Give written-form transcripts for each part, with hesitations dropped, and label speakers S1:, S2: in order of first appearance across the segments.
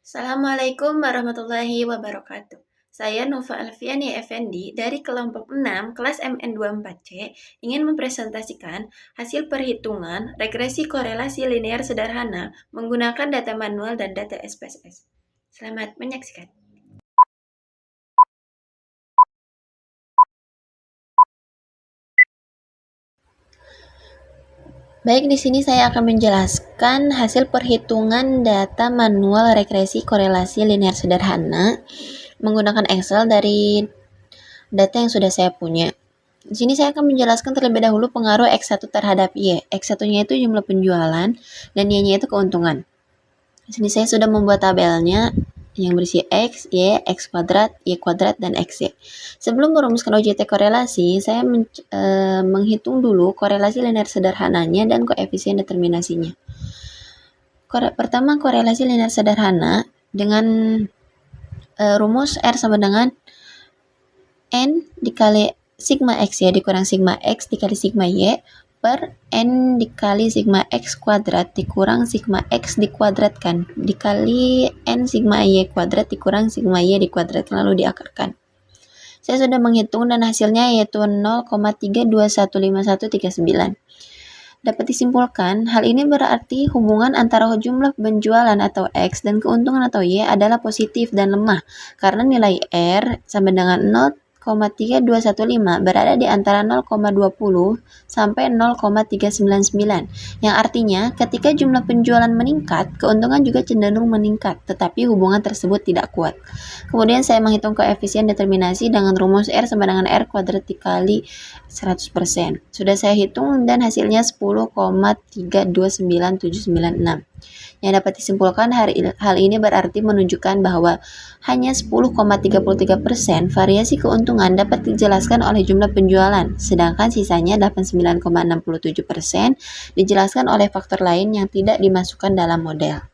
S1: Assalamualaikum warahmatullahi wabarakatuh. Saya Nova Alfiani Effendi dari kelompok 6 kelas MN24C ingin mempresentasikan hasil perhitungan regresi korelasi linear sederhana menggunakan data manual dan data SPSS. Selamat menyaksikan. Baik, di sini saya akan menjelaskan hasil perhitungan data manual regresi korelasi linear sederhana menggunakan Excel dari data yang sudah saya punya. Di sini saya akan menjelaskan terlebih dahulu pengaruh X1 terhadap Y. X1-nya itu jumlah penjualan dan Y-nya itu keuntungan. Di sini saya sudah membuat tabelnya yang berisi X, Y, X kuadrat, Y kuadrat, dan XY. Sebelum merumuskan OJT korelasi, saya menghitung dulu korelasi linear sederhananya dan koefisien determinasinya. Pertama, korelasi linear sederhana dengan rumus R sama dengan N dikali sigma X ya dikurang sigma X dikali sigma Y per N dikali sigma X kuadrat dikurang sigma X dikuadratkan dikali N sigma Y kuadrat dikurang sigma Y dikuadratkan lalu diakarkan. Saya sudah menghitung dan hasilnya yaitu 0,321539. Dapat disimpulkan, hal ini berarti hubungan antara jumlah penjualan atau X dan keuntungan atau Y adalah positif dan lemah karena nilai R sama dengan 0,3215 berada di antara 0,20 sampai 0,399 yang artinya ketika jumlah penjualan meningkat, keuntungan juga cenderung meningkat tetapi hubungan tersebut tidak kuat. Kemudian saya menghitung koefisien determinasi dengan rumus R sama dengan R kuadrat dikali 100%. Sudah saya hitung dan hasilnya 10,329796. Yang dapat disimpulkan hal ini berarti menunjukkan bahwa hanya 10,33% variasi keuntungan dapat dijelaskan oleh jumlah penjualan, sedangkan sisanya 89,67% dijelaskan oleh faktor lain yang tidak dimasukkan dalam model.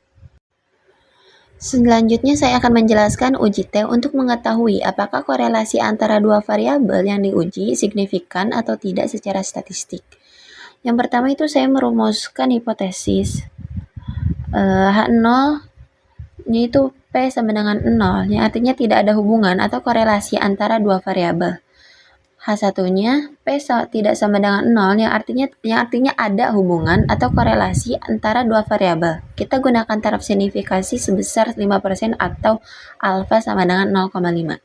S1: Selanjutnya saya akan menjelaskan uji T untuk mengetahui apakah korelasi antara dua variabel yang diuji signifikan atau tidak secara statistik. Yang pertama itu saya merumuskan hipotesis H0 yaitu P sama dengan 0, yang artinya tidak ada hubungan atau korelasi antara dua variabel. H1-nya P tidak sama dengan 0, yang artinya ada hubungan atau korelasi antara dua variabel. Kita gunakan taraf signifikasi sebesar 5% atau alfa sama dengan 0,05.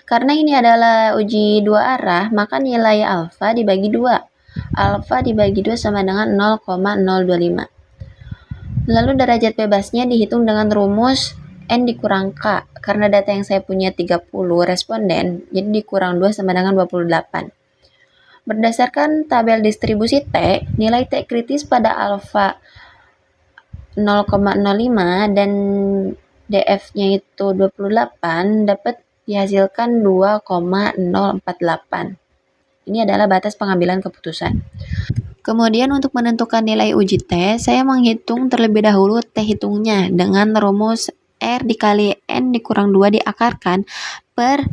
S1: Karena ini adalah uji dua arah, maka nilai alfa dibagi 2. Alfa dibagi 2 sama dengan 0,025. Lalu derajat bebasnya dihitung dengan rumus N dikurang K. Karena data yang saya punya 30 responden, jadi dikurang 2 sama dengan 28. Berdasarkan tabel distribusi T, nilai T kritis pada alfa 0,05 dan DF-nya itu 28 dapat dihasilkan 2,048. Ini adalah batas pengambilan keputusan. Kemudian untuk menentukan nilai uji T, saya menghitung terlebih dahulu T hitungnya dengan rumus R dikali N dikurang 2 diakarkan per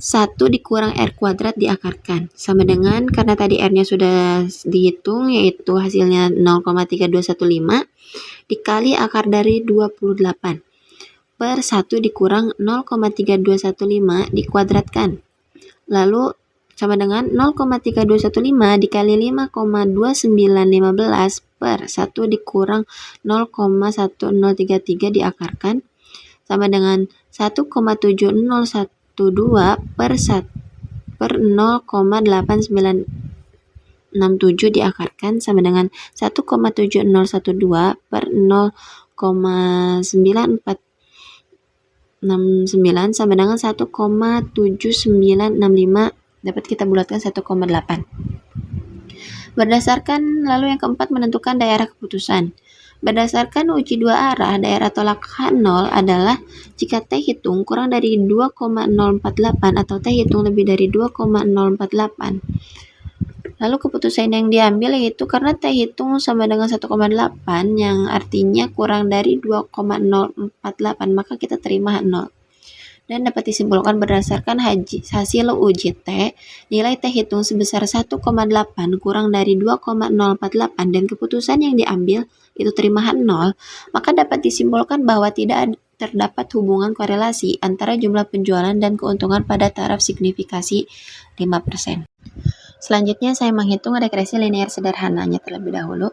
S1: 1 dikurang R kuadrat diakarkan. Sama dengan, karena tadi R-nya sudah dihitung, yaitu hasilnya 0,3215 dikali akar dari 28 per 1 dikurang 0,3215 dikuadratkan. Lalu sama dengan 0,3215 dikali 5,2915 per 1 dikurang 0,1033 diakarkan sama dengan 1,7012 per 0,8967 diakarkan sama dengan 1,7012 per 0,9469 sama dengan 1,7965 dapat kita bulatkan 1,8. Berdasarkan lalu yang keempat menentukan daerah keputusan. Berdasarkan uji dua arah, daerah tolak H0 adalah jika T hitung kurang dari 2,048 atau T hitung lebih dari 2,048. Lalu keputusan yang diambil yaitu karena T hitung sama dengan 1,8 yang artinya kurang dari 2,048, maka kita terima H0. Dan dapat disimpulkan berdasarkan hasil uji T, nilai T hitung sebesar 1,8 kurang dari 2,048 dan keputusan yang diambil itu terima nol, maka dapat disimpulkan bahwa tidak terdapat hubungan korelasi antara jumlah penjualan dan keuntungan pada taraf signifikasi 5%. Selanjutnya saya menghitung regresi linear sederhananya terlebih dahulu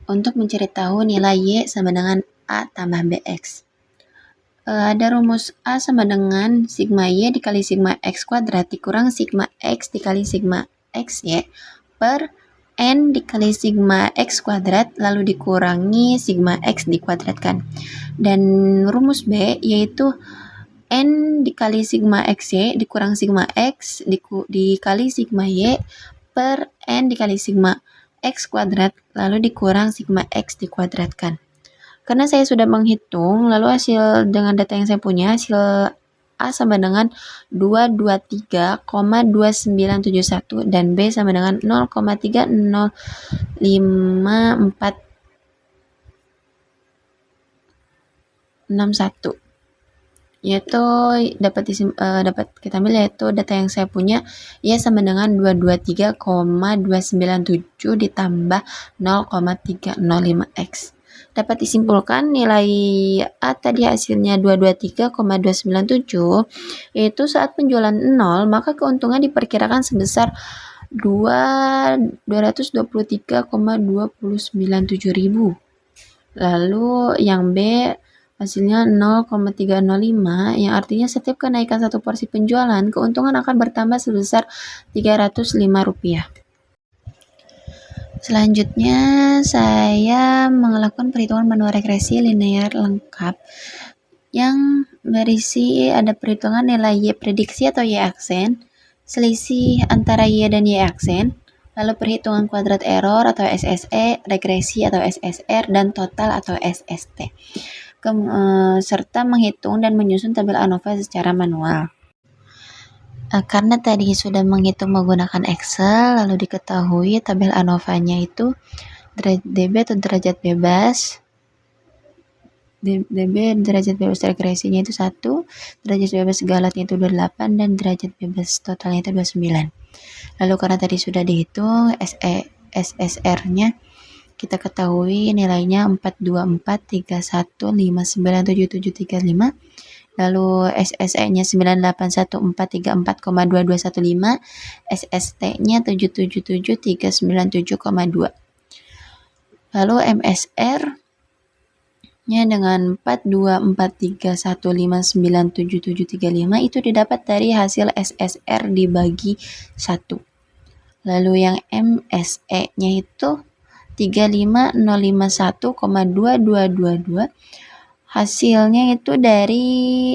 S1: untuk mencari tahu nilai Y sama dengan A tambah BX. Ada rumus A sama dengan sigma Y dikali sigma X kuadrat dikurang sigma X dikali sigma XY per N dikali sigma X kuadrat lalu dikurangi sigma X dikuadratkan. Dan rumus B yaitu N dikali sigma XY dikurang sigma X dikali sigma Y per N dikali sigma X kuadrat lalu dikurang sigma X dikuadratkan. Karena saya sudah menghitung, lalu hasil dengan data yang saya punya, hasil A sama dengan 223,2971 dan B sama dengan 0,3054661. Yaitu dapat kita ambil yaitu data yang saya punya Y sama dengan 223,297 ditambah 0,305x. Dapat disimpulkan nilai A tadi hasilnya 223,297 yaitu saat penjualan 0 maka keuntungan diperkirakan sebesar 223,297.000. Lalu yang B hasilnya 0,305 yang artinya setiap kenaikan satu porsi penjualan keuntungan akan bertambah sebesar Rp305. Selanjutnya saya melakukan perhitungan manual regresi linear lengkap yang berisi ada perhitungan nilai Y prediksi atau Y aksen, selisih antara Y dan Y aksen, lalu perhitungan kuadrat error atau SSE, regresi atau SSR, dan total atau SST. Serta menghitung dan menyusun tabel ANOVA secara manual. Karena tadi sudah menghitung menggunakan Excel, lalu diketahui tabel ANOVA-nya itu DB atau derajat bebas, DB derajat bebas regresinya itu 1, derajat bebas galatnya itu 28, dan derajat bebas totalnya itu 29. Lalu karena tadi sudah dihitung SSR-nya, kita ketahui nilainya 42431597735. Lalu SSE-nya 9814344,2215, SST-nya 77739,7,2. Lalu MSR-nya dengan 42431597735 itu didapat dari hasil SSR dibagi 1. Lalu yang MSE-nya itu 35051,2222, hasilnya itu dari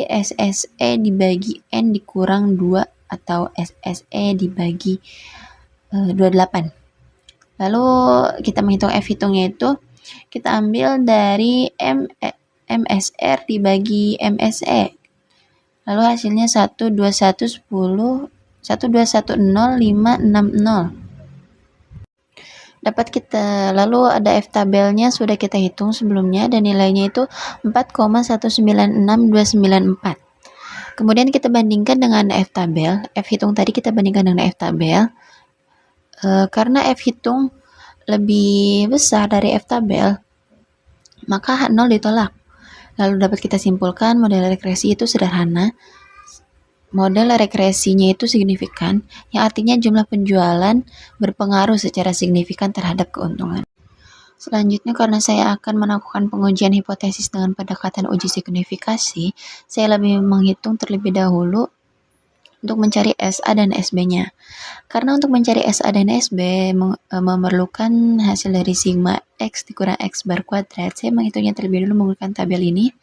S1: SSE dibagi N dikurang 2 atau SSE dibagi 28. Lalu kita menghitung F hitungnya itu kita ambil dari MSR dibagi MSE. Lalu hasilnya 12110,560. Lalu ada F tabelnya sudah kita hitung sebelumnya dan nilainya itu 4,196,294. Kemudian kita bandingkan dengan F tabel, F hitung tadi kita bandingkan dengan F tabel. Karena F hitung lebih besar dari F tabel, maka H0 ditolak. Lalu dapat kita simpulkan model regresi itu sederhana. Model regresinya itu signifikan, yang artinya jumlah penjualan berpengaruh secara signifikan terhadap keuntungan. Selanjutnya, karena saya akan melakukan pengujian hipotesis dengan pendekatan uji signifikasi, saya lebih menghitung terlebih dahulu untuk mencari SA dan SB-nya. Karena untuk mencari SA dan SB memerlukan hasil dari sigma X dikurang X bar kuadrat, saya menghitungnya terlebih dulu menggunakan tabel ini.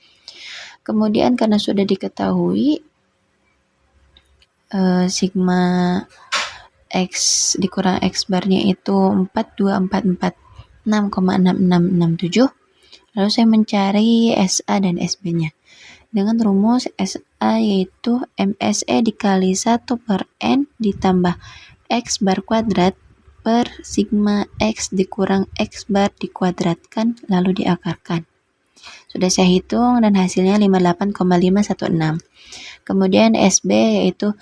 S1: Kemudian karena sudah diketahui sigma X dikurang X barnya itu 42446,6667. Lalu saya mencari SA dan SB-nya dengan rumus SA yaitu MSE dikali 1 per N ditambah X bar kuadrat per sigma X dikurang X bar dikuadratkan lalu diakarkan. Sudah saya hitung dan hasilnya 58,516. Kemudian SB yaitu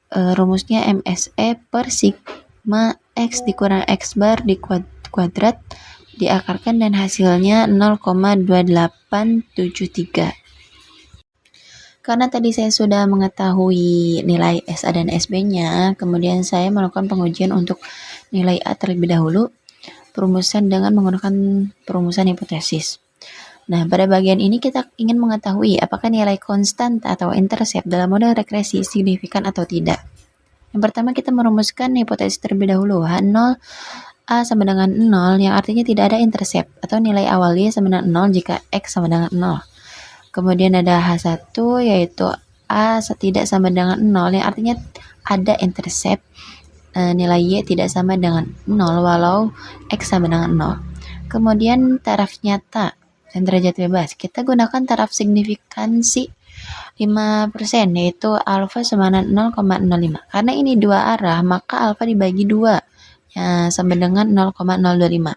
S1: rumusnya MSE per sigma X dikurang X bar di kuadrat diakarkan dan hasilnya 0,2873. Karena tadi saya sudah mengetahui nilai SA dan SB-nya, kemudian saya melakukan pengujian untuk nilai A terlebih dahulu, perumusan dengan menggunakan perumusan hipotesis. Nah, pada bagian ini kita ingin mengetahui apakah nilai konstan atau intercept dalam model regresi signifikan atau tidak. Yang pertama kita merumuskan hipotesis terlebih dahulu, H0 A sama dengan 0, yang artinya tidak ada intercept atau nilai awal Y sama dengan 0 jika X sama dengan 0. Kemudian ada H1 yaitu A tidak sama dengan 0, yang artinya ada intercept nilai Y tidak sama dengan 0 walau X sama dengan 0. Kemudian taraf nyata dan derajat bebas. Kita gunakan taraf signifikansi 5% yaitu alfa sama dengan 0,05. Karena ini dua arah, maka alfa dibagi 2 ya, sama dengan 0,025.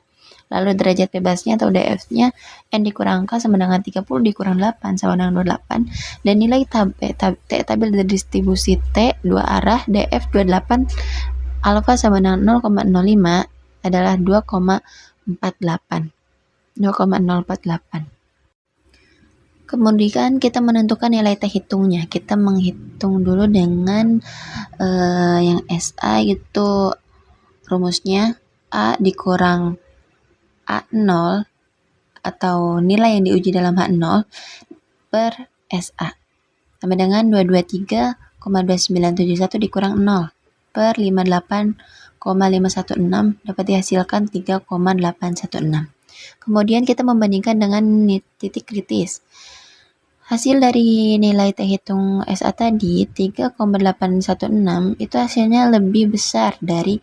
S1: Lalu derajat bebasnya atau DF-nya N dikurang K sama dengan 30 dikurang 8 sama dengan 28. Dan nilai tabel dari distribusi T dua arah DF 28 alfa sama dengan 0,05 adalah 2,48. Kemudian kita menentukan nilai T hitungnya. Kita menghitung dulu dengan yang SA itu rumusnya A dikurang A0 atau nilai yang diuji dalam H0 per SA sama dengan 223,2971 dikurang 0 per 58,516 dapat dihasilkan 3,816. Kemudian kita membandingkan dengan titik kritis. Hasil dari nilai T hitung SA tadi 3,816 itu hasilnya lebih besar dari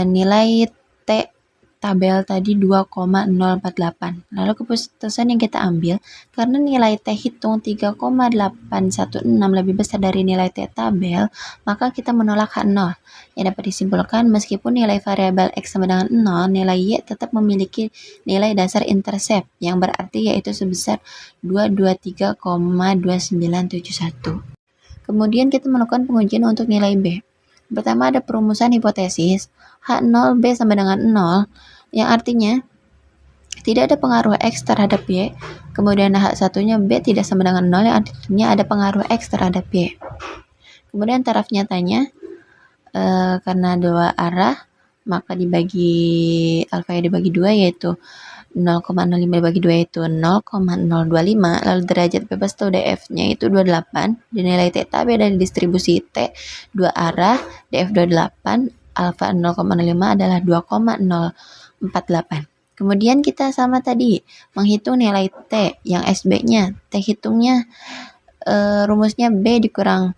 S1: nilai T tabel tadi 2,048. Lalu keputusan yang kita ambil, karena nilai T hitung 3,816 lebih besar dari nilai T tabel, maka kita menolak H0. Yang dapat disimpulkan, meskipun nilai variabel X sama dengan 0, nilai Y tetap memiliki nilai dasar intercept, yang berarti yaitu sebesar 223,2971. Kemudian kita melakukan pengujian untuk nilai B. Pertama ada perumusan hipotesis H0 B sama dengan 0, yang artinya tidak ada pengaruh X terhadap Y. Kemudian H1-nya B tidak sama dengan 0, yang artinya ada pengaruh X terhadap Y. Kemudian taraf nyatanya karena dua arah, maka dibagi alfa dibagi 2 yaitu 0,05 dibagi 2 itu 0,025. Lalu derajat bebas atau DF-nya itu 28. Dan nilai T tabel dari distribusi T dua arah DF 28 alfa 0,05 adalah 2,048. Kemudian kita sama tadi menghitung nilai T yang SB-nya. T hitungnya rumusnya B dikurang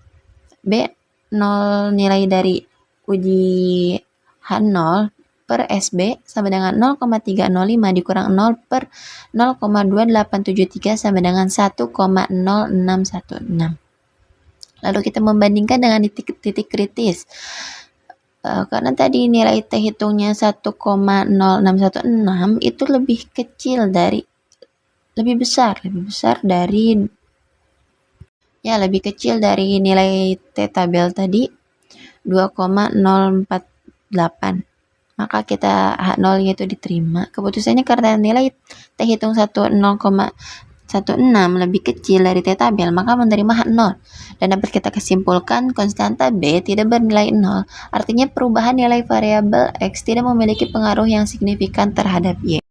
S1: B 0 nilai dari uji H0 per SB sama dengan 0,305 dikurang 0 per 0,2873 sama dengan 1,0616. Lalu kita membandingkan dengan titik kritis. Karena tadi nilai T hitungnya 1,0616 itu lebih kecil dari nilai T tabel tadi 2,048. Maka kita H0 itu diterima. Keputusannya karena nilai T hitung 1,016 lebih kecil dari T tabel, maka menerima H0. Dan dapat kita kesimpulkan konstanta B tidak bernilai 0. Artinya perubahan nilai variabel X tidak memiliki pengaruh yang signifikan terhadap Y.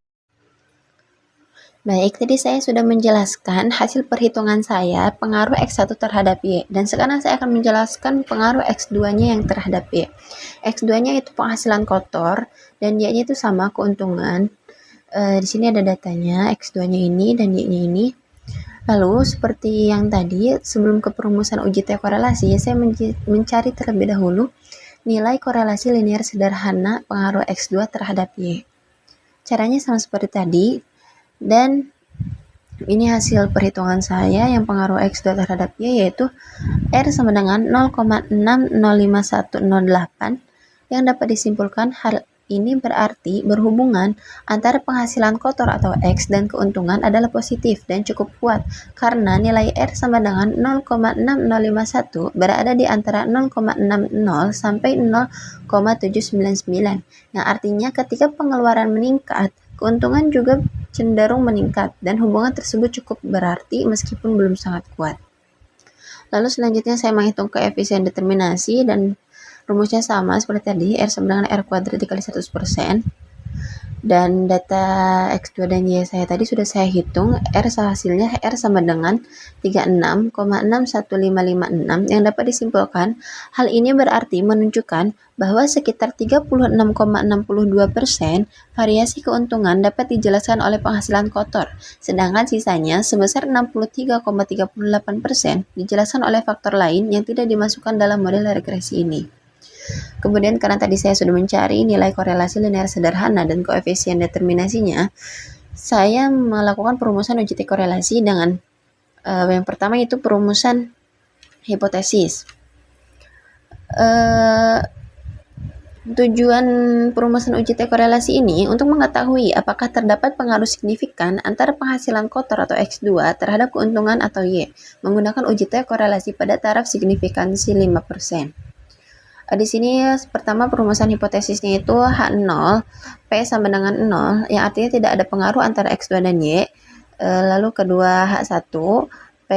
S1: Baik, tadi saya sudah menjelaskan hasil perhitungan saya pengaruh X1 terhadap Y. Dan sekarang saya akan menjelaskan pengaruh X2-nya yang terhadap Y. X2-nya itu penghasilan kotor dan Y-nya itu sama keuntungan. Di sini ada datanya, X2-nya ini dan Y-nya ini. Lalu seperti yang tadi, sebelum ke perumusan uji T korelasi, saya mencari terlebih dahulu nilai korelasi linear sederhana pengaruh X2 terhadap Y. Caranya sama seperti tadi. Dan ini hasil perhitungan saya yang pengaruh X2 terhadap Y yaitu R sama dengan 0,605108, yang dapat disimpulkan Ini berarti berhubungan antara penghasilan kotor atau X dan keuntungan adalah positif dan cukup kuat karena nilai R sama dengan 0,6051 berada di antara 0,60 sampai 0,799. Yang artinya ketika pengeluaran meningkat, keuntungan juga cenderung meningkat dan hubungan tersebut cukup berarti meskipun belum sangat kuat. Lalu selanjutnya saya menghitung koefisien determinasi dan rumusnya sama seperti tadi, R sama dengan R kuadrat dikali 100%. Dan data X2 dan Y saya tadi sudah saya hitung, hasilnya R sama dengan 36,61556 yang dapat disimpulkan. Hal ini berarti menunjukkan bahwa sekitar 36,62% variasi keuntungan dapat dijelaskan oleh penghasilan kotor, sedangkan sisanya sebesar 63,38% dijelaskan oleh faktor lain yang tidak dimasukkan dalam model regresi ini. Kemudian karena tadi saya sudah mencari nilai korelasi linear sederhana dan koefisien determinasinya, saya melakukan perumusan uji T korelasi dengan yang pertama itu perumusan hipotesis. Tujuan perumusan uji T korelasi ini untuk mengetahui apakah terdapat pengaruh signifikan antara penghasilan kotor atau X2 terhadap keuntungan atau Y, menggunakan uji T korelasi pada taraf signifikansi 5%. Di sini pertama perumusan hipotesisnya itu H0, P sama dengan 0, yang artinya tidak ada pengaruh antara X2 dan Y. Lalu kedua H1, P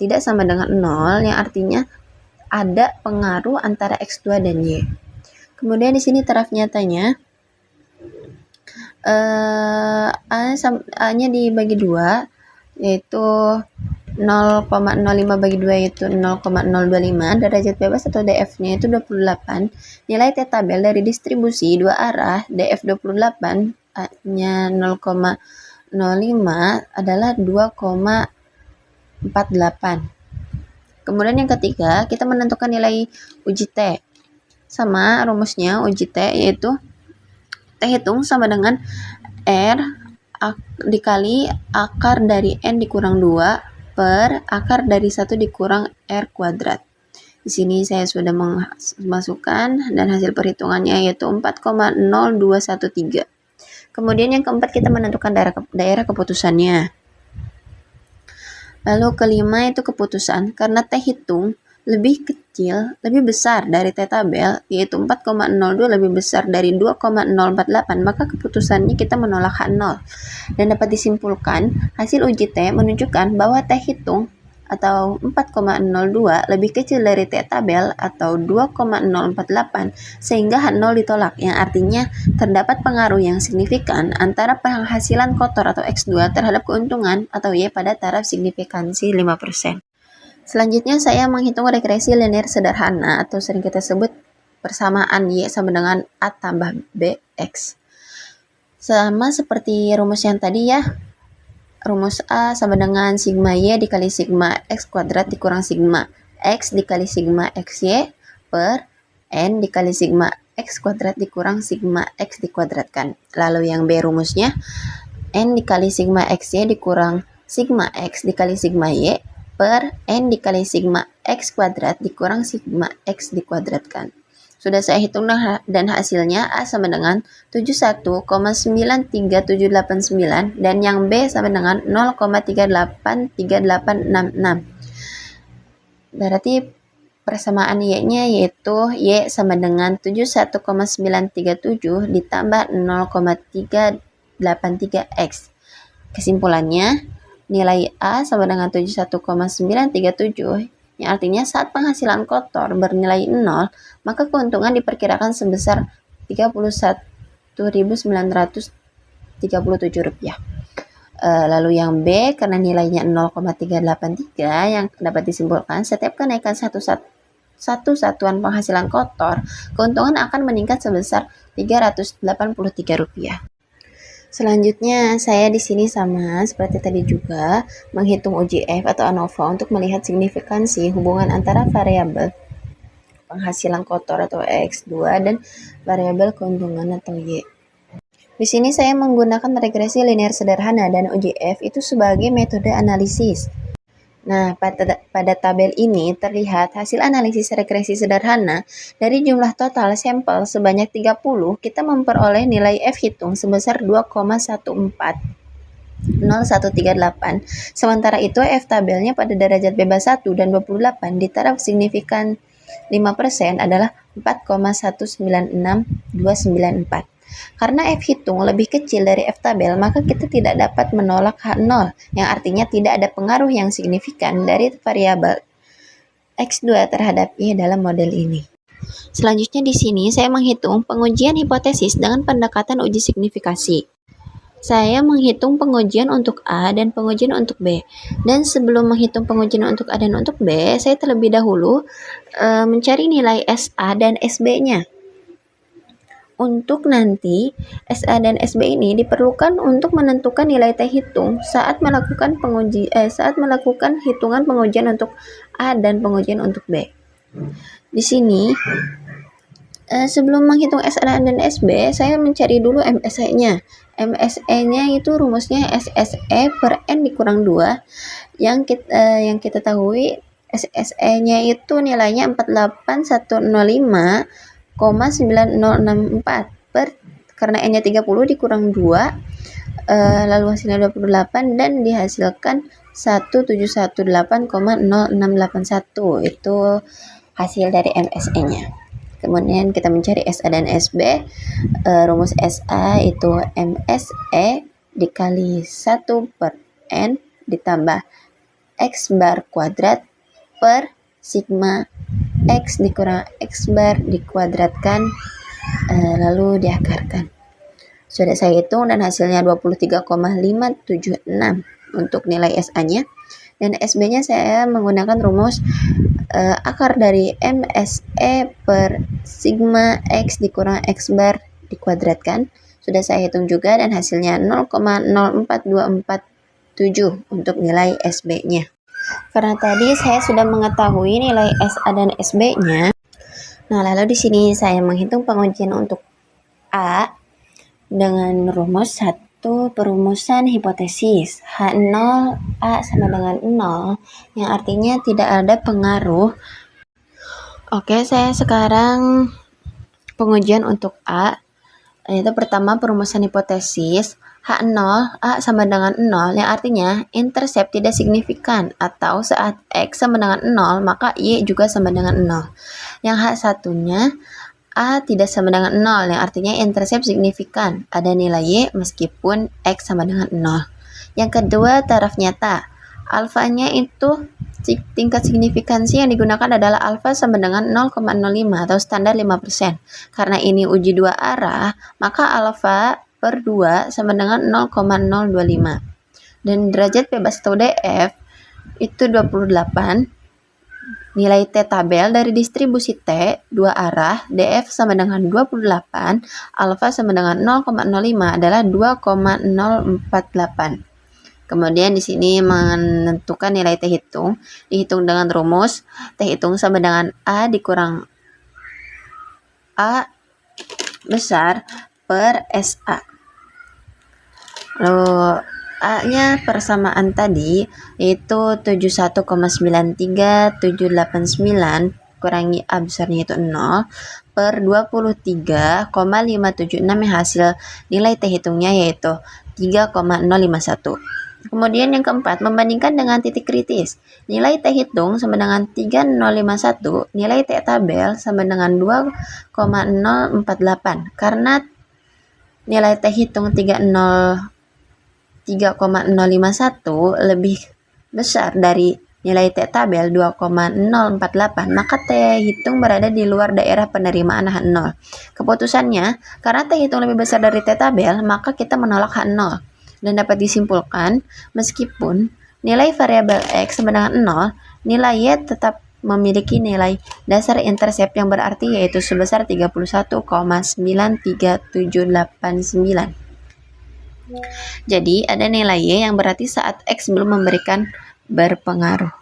S1: tidak sama dengan 0, yang artinya ada pengaruh antara X2 dan Y. Kemudian di sini taraf nyatanya, A-nya dibagi 2, yaitu 0,05 bagi 2 yaitu 0,025, derajat bebas atau DF-nya itu 28, nilai T tabel dari distribusi dua arah DF 28 nya 0,05 adalah 2,48. Kemudian yang ketiga, kita menentukan nilai uji T. Sama rumusnya uji T yaitu T hitung sama dengan R dikali akar dari N dikurang 2 per akar dari 1 dikurang R kuadrat. Di sini saya sudah memasukkan dan hasil perhitungannya yaitu 4,0213. Kemudian yang keempat kita menentukan daerah keputusannya. Lalu kelima itu keputusan, karena T hitung lebih kecil, lebih besar dari T tabel, yaitu 4,02 lebih besar dari 2,048, maka keputusannya kita menolak H0. Dan dapat disimpulkan, hasil uji T menunjukkan bahwa T hitung atau 4,02 lebih kecil dari T tabel atau 2,048, sehingga H0 ditolak, yang artinya terdapat pengaruh yang signifikan antara penghasilan kotor atau X2 terhadap keuntungan atau Y pada taraf signifikansi 5%. Selanjutnya saya menghitung regresi linear sederhana atau sering kita sebut persamaan Y sama dengan A tambah BX. Sama seperti rumus yang tadi ya, rumus A sama dengan sigma Y dikali sigma X kuadrat dikurang sigma X dikali sigma XY per N dikali sigma X kuadrat dikurang sigma X dikuadratkan. Lalu yang B rumusnya N dikali sigma XY dikurang sigma X dikali sigma Y per N dikali sigma X kuadrat dikurang sigma X dikuadratkan. Sudah saya hitung dan hasilnya A sama dengan 71,93789 dan yang B sama dengan 0,383866. Berarti persamaan Y-nya yaitu Y sama dengan 71,937 ditambah 0,383X. Kesimpulannya, nilai A sama dengan 71,937, yang artinya saat penghasilan kotor bernilai 0, maka keuntungan diperkirakan sebesar Rp39.937. Lalu yang B, karena nilainya 0,383, yang dapat disimpulkan setiap kenaikan satu satuan penghasilan kotor, keuntungan akan meningkat sebesar Rp383. Selanjutnya, saya di sini sama seperti tadi juga menghitung uji F atau ANOVA untuk melihat signifikansi hubungan antara variabel penghasilan kotor atau X2 dan variabel keuntungan atau Y. Di sini saya menggunakan regresi linear sederhana dan uji F itu sebagai metode analisis. Nah, pada tabel ini terlihat hasil analisis regresi sederhana dari jumlah total sampel sebanyak 30, kita memperoleh nilai F hitung sebesar 2,140,138. Sementara itu F tabelnya pada derajat bebas 1 dan 28 di taraf signifikan 5% adalah 4,196,294. Karena F hitung lebih kecil dari F tabel, maka kita tidak dapat menolak H0, yang artinya tidak ada pengaruh yang signifikan dari variabel X2 terhadap Y dalam model ini. Selanjutnya di sini saya menghitung pengujian hipotesis dengan pendekatan uji signifikasi. Saya menghitung pengujian untuk A dan pengujian untuk B. Dan sebelum menghitung pengujian untuk A dan untuk B, saya terlebih dahulu mencari nilai SA dan SB-nya. Untuk nanti, SA dan SB ini diperlukan untuk menentukan nilai T hitung saat melakukan hitungan pengujian untuk A dan pengujian untuk B. Di sini, sebelum menghitung SA dan SB, saya mencari dulu MSE-nya. MSE-nya itu rumusnya SSE per N dikurang 2. Yang kita tahu SSE-nya itu nilainya 48105,9064 karena N-nya 30 dikurang 2, lalu hasilnya 28 dan dihasilkan 1718,0681. Itu hasil dari MSE-nya. Kemudian kita mencari SA dan SB. Rumus SA itu MSE dikali 1 per N ditambah X bar kuadrat per sigma X dikurang X bar dikuadratkan, lalu diakarkan. Sudah saya hitung dan hasilnya 23,576 untuk nilai SA-nya. Dan SB-nya saya menggunakan rumus akar dari MSE per sigma X dikurang X bar dikuadratkan. Sudah saya hitung juga dan hasilnya 0,04247 untuk nilai SB-nya. Karena tadi saya sudah mengetahui nilai SA dan SB-nya, nah lalu di sini saya menghitung pengujian untuk A dengan rumus 1 perumusan hipotesis H0 A sama dengan 0, yang artinya tidak ada pengaruh. Oke, saya sekarang pengujian untuk A, yaitu pertama perumusan hipotesis H0 A sama dengan 0, yang artinya intercept tidak signifikan, atau saat X sama dengan 0 maka Y juga sama dengan 0. Yang H1-nya A tidak sama dengan 0, yang artinya intercept signifikan, ada nilai Y meskipun X sama dengan 0. Yang kedua, taraf nyata. Alfanya itu tingkat signifikansi yang digunakan adalah alfa sama dengan 0,05 atau standar 5%. Karena ini uji dua arah, maka alfa per 2 sama dengan 0,025. Dan derajat bebas atau DF itu 28. Nilai T tabel dari distribusi T dua arah, DF sama dengan 28, alfa sama dengan 0,05 adalah 2,048. Kemudian di sini menentukan nilai T hitung, dihitung dengan rumus T hitung sama dengan A dikurang A besar per SA. Lalu A-nya persamaan tadi yaitu 71,93789 kurangi A besarnya itu 0 per 23,576 yang hasil nilai T hitungnya yaitu 3,051. Kemudian yang keempat, membandingkan dengan titik kritis. Nilai T hitung sama dengan 3051, nilai T tabel sama dengan 2,048. Karena nilai T hitung 3,051 lebih besar dari nilai T tabel 2,048, maka T hitung berada di luar daerah penerimaan H0. Keputusannya, karena T hitung lebih besar dari T tabel, maka kita menolak H0. Dan dapat disimpulkan, meskipun nilai variabel X sama dengan 0, nilai Y tetap memiliki nilai dasar intercept yang berarti yaitu sebesar 31,93789. Jadi ada nilai Y yang berarti saat X belum memberikan berpengaruh.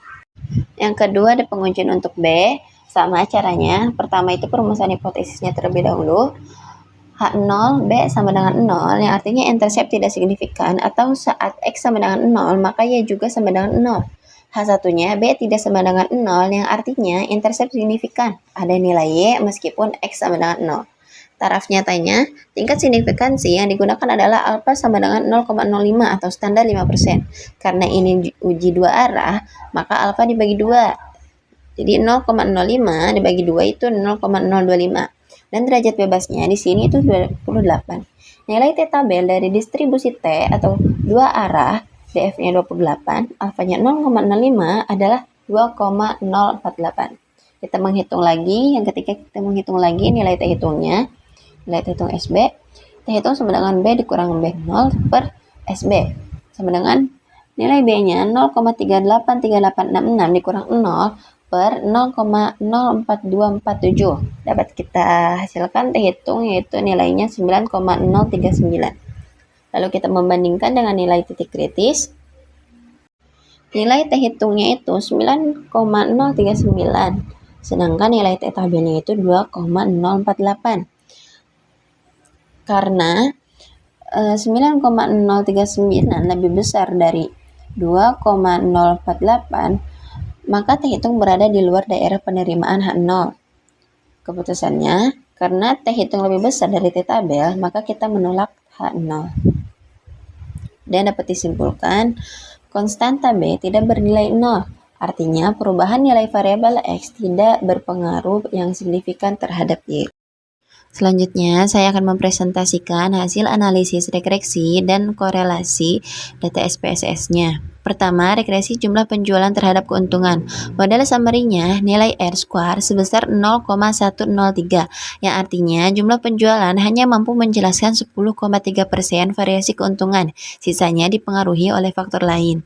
S1: Yang kedua ada pengujian untuk B. Sama caranya, pertama itu perumusan hipotesisnya terlebih dahulu. H0 B sama dengan 0, yang artinya intercept tidak signifikan, atau saat X sama dengan 0 maka Y juga sama dengan 0. H1-nya B tidak sama dengan 0, yang artinya intercept signifikan. Ada nilai Y meskipun X sama dengan 0. Taraf nyatanya, tingkat signifikansi yang digunakan adalah alfa sama dengan 0,05 atau standar 5%. Karena ini uji dua arah, maka alfa dibagi 2. Jadi 0,05 dibagi 2 itu 0,025. Dan derajat bebasnya di sini itu 28. Nilai T tabel dari distribusi T atau dua arah DF-nya 28, alfanya 0,05 adalah 2,048. Kita menghitung lagi, yang ketiga kita menghitung lagi nilai T hitungnya. Nilai T hitung SB, T hitung sama dengan B dikurang B0 per SB. Sama dengan nilai B-nya 0,383866 dikurang 0 per 0,04247. Dapat kita hasilkan T hitung yaitu nilainya 9,039. Lalu kita membandingkan dengan nilai titik kritis. Nilai T hitungnya itu 9,039, sedangkan nilai T tabelnya itu 2,048. Karena 9,039 lebih besar dari 2,048, maka T hitung berada di luar daerah penerimaan H0. Keputusannya, karena T hitung lebih besar dari T tabel, maka kita menolak H0. Dan dapat disimpulkan, konstanta B tidak bernilai 0. Artinya, perubahan nilai variabel X tidak berpengaruh yang signifikan terhadap Y. Selanjutnya, saya akan mempresentasikan hasil analisis regresi dan korelasi data SPSS-nya. Pertama, regresi jumlah penjualan terhadap keuntungan. Model summary-nya nilai R-square sebesar 0,103, yang artinya jumlah penjualan hanya mampu menjelaskan 10,3% variasi keuntungan, sisanya dipengaruhi oleh faktor lain.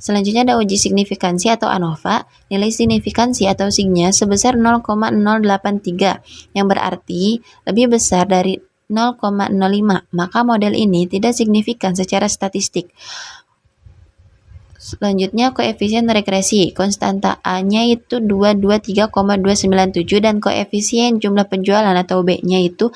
S1: Selanjutnya ada uji signifikansi atau ANOVA, nilai signifikansi atau signya sebesar 0,083, yang berarti lebih besar dari 0,05, maka model ini tidak signifikan secara statistik. Selanjutnya koefisien regresi, konstanta A-nya itu 223,297 dan koefisien jumlah penjualan atau B-nya itu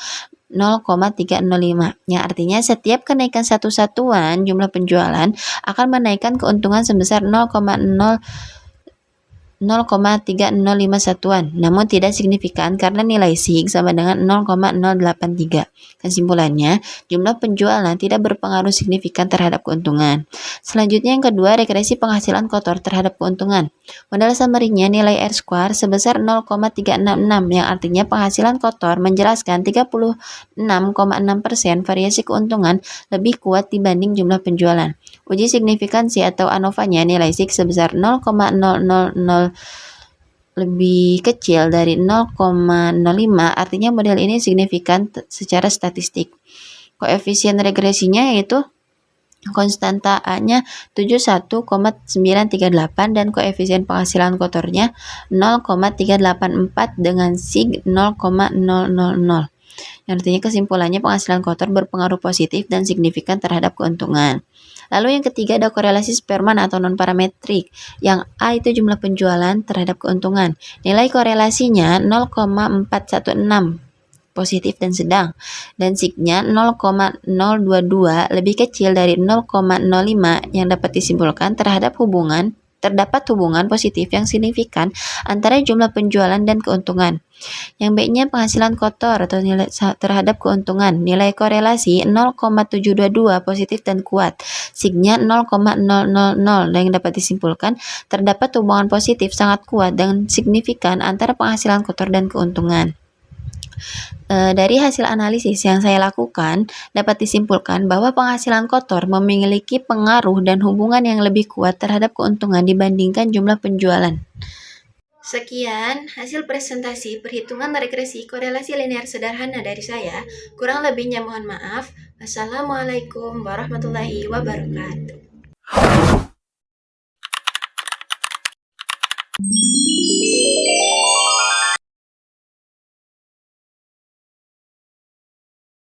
S1: 0,305, yang artinya setiap kenaikan satu satuan jumlah penjualan akan menaikkan keuntungan sebesar 0,305 satuan, namun tidak signifikan karena nilai sig sama dengan 0,083. Kesimpulannya, jumlah penjualan tidak berpengaruh signifikan terhadap keuntungan. Selanjutnya yang kedua, regresi penghasilan kotor terhadap keuntungan. Model summary-nya nilai R-square sebesar 0,366, yang artinya penghasilan kotor menjelaskan 36,6% variasi keuntungan lebih kuat dibanding jumlah penjualan. Uji signifikansi atau ANOVA-nya nilai sig sebesar 0,000 lebih kecil dari 0,05, artinya model ini signifikan secara statistik. Koefisien regresinya yaitu konstanta A-nya 71,938 dan koefisien penghasilan kotornya 0,384 dengan sig 0,000. Yang artinya kesimpulannya penghasilan kotor berpengaruh positif dan signifikan terhadap keuntungan. Lalu yang ketiga ada korelasi Spearman atau non-parametrik. Yang A itu jumlah penjualan terhadap keuntungan. Nilai korelasinya 0,416 positif dan sedang. Dan signya 0,022 lebih kecil dari 0,05 yang dapat disimpulkan terdapat hubungan positif yang signifikan antara jumlah penjualan dan keuntungan. Yang B-nya penghasilan kotor atau nilai terhadap keuntungan. Nilai korelasi 0,722 positif dan kuat. Signya 0,000 yang dapat disimpulkan terdapat hubungan positif sangat kuat dan signifikan antara penghasilan kotor dan keuntungan. Dari hasil analisis yang saya lakukan, dapat disimpulkan bahwa penghasilan kotor memiliki pengaruh dan hubungan yang lebih kuat terhadap keuntungan dibandingkan jumlah penjualan. Sekian hasil presentasi perhitungan regresi korelasi linear sederhana dari saya. Kurang lebihnya mohon maaf. Wassalamualaikum warahmatullahi wabarakatuh.